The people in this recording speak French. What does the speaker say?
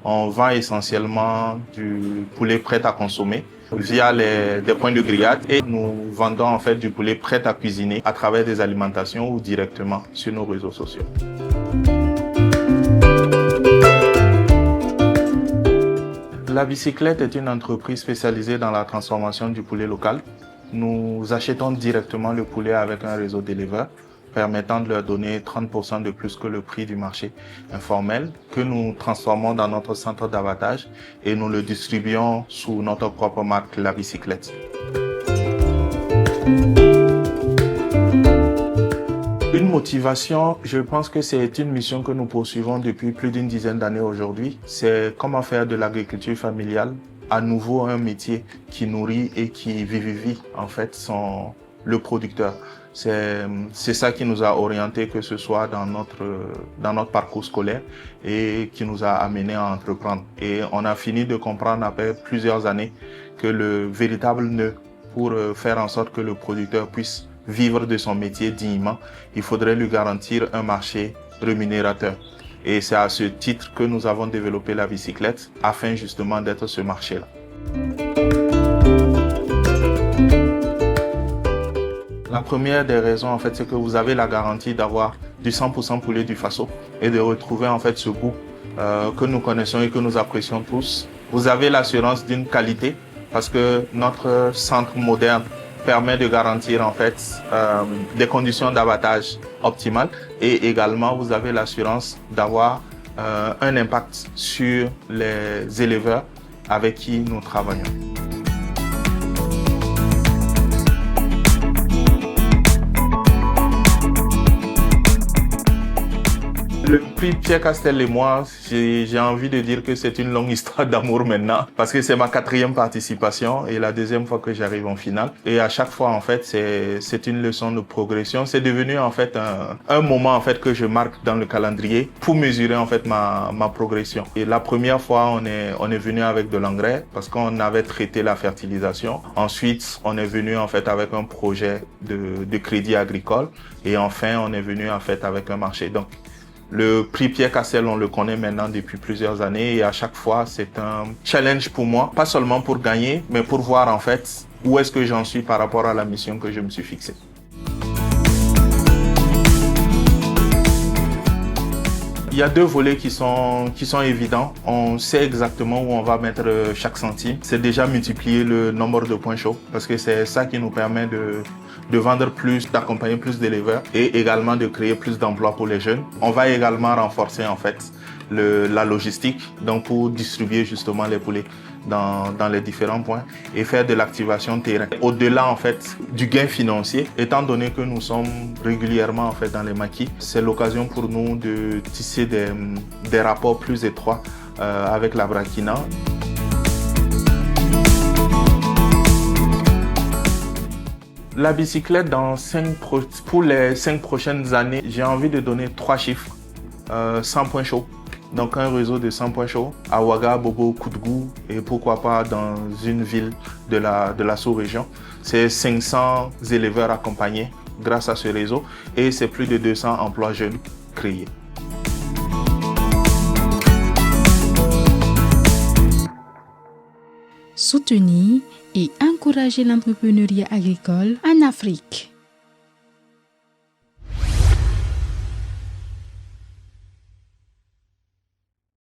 On vend essentiellement du poulet prêt à consommer via des points de grillade et nous vendons en fait du poulet prêt à cuisiner à travers des alimentations ou directement sur nos réseaux sociaux. La Bicyclette est une entreprise spécialisée dans la transformation du poulet local. Nous achetons directement le poulet avec un réseau d'éleveurs, permettant de leur donner 30% de plus que le prix du marché informel, que nous transformons dans notre centre d'abattage et nous le distribuons sous notre propre marque, La Bicyclette. Une motivation, je pense que c'est une mission que nous poursuivons depuis plus d'une dizaine d'années aujourd'hui. C'est comment faire de l'agriculture familiale à nouveau un métier qui nourrit et qui vivifie en fait le producteur. C'est ça qui nous a orientés, que ce soit dans notre parcours scolaire et qui nous a amené à entreprendre. Et on a fini de comprendre après plusieurs années que le véritable nœud pour faire en sorte que le producteur puisse vivre de son métier dignement, il faudrait lui garantir un marché rémunérateur. Et c'est à ce titre que nous avons développé la Bicyclette, afin justement d'être ce marché-là. La première des raisons, en fait, c'est que vous avez la garantie d'avoir du 100% poulet du Faso et de retrouver en fait ce goût que nous connaissons et que nous apprécions tous. Vous avez l'assurance d'une qualité parce que notre centre moderne permet de garantir en fait des conditions d'abattage optimales et également vous avez l'assurance d'avoir un impact sur les éleveurs avec qui nous travaillons. Le prix Pierre Castel et moi, j'ai envie de dire que c'est une longue histoire d'amour maintenant parce que c'est ma 4e participation et la 2e fois que j'arrive en finale. Et à chaque fois, en fait, c'est une leçon de progression. C'est devenu, en fait, un moment, en fait, que je marque dans le calendrier pour mesurer, en fait, ma progression. Et la première fois, on est venu avec de l'engrais parce qu'on avait traité la fertilisation. Ensuite, on est venu, en fait, avec un projet de crédit agricole. Et enfin, on est venu, en fait, avec un marché. Donc, le prix Pierre Castel, on le connaît maintenant depuis plusieurs années et à chaque fois, c'est un challenge pour moi, pas seulement pour gagner, mais pour voir en fait où est-ce que j'en suis par rapport à la mission que je me suis fixée. Il y a 2 volets qui sont évidents. On sait exactement où on va mettre chaque centime. C'est déjà multiplier le nombre de points chauds parce que c'est ça qui nous permet de vendre plus, d'accompagner plus d'éleveurs et également de créer plus d'emplois pour les jeunes. On va également renforcer en fait la logistique donc pour distribuer justement les poulets dans les différents points et faire de l'activation terrain. Au-delà en fait du gain financier, étant donné que nous sommes régulièrement en fait dans les maquis, c'est l'occasion pour nous de tisser des rapports plus étroits avec la Brakina. La Bicyclette, pour les 5 prochaines années, j'ai envie de donner 3 chiffres. 100 points chauds. Donc un réseau de 100 points chauds à Ouaga, Bobo, Koutgou et pourquoi pas dans une ville de la sous-région. C'est 500 éleveurs accompagnés grâce à ce réseau et c'est plus de 200 emplois jeunes créés. Soutenir et encourager l'entrepreneuriat agricole en Afrique.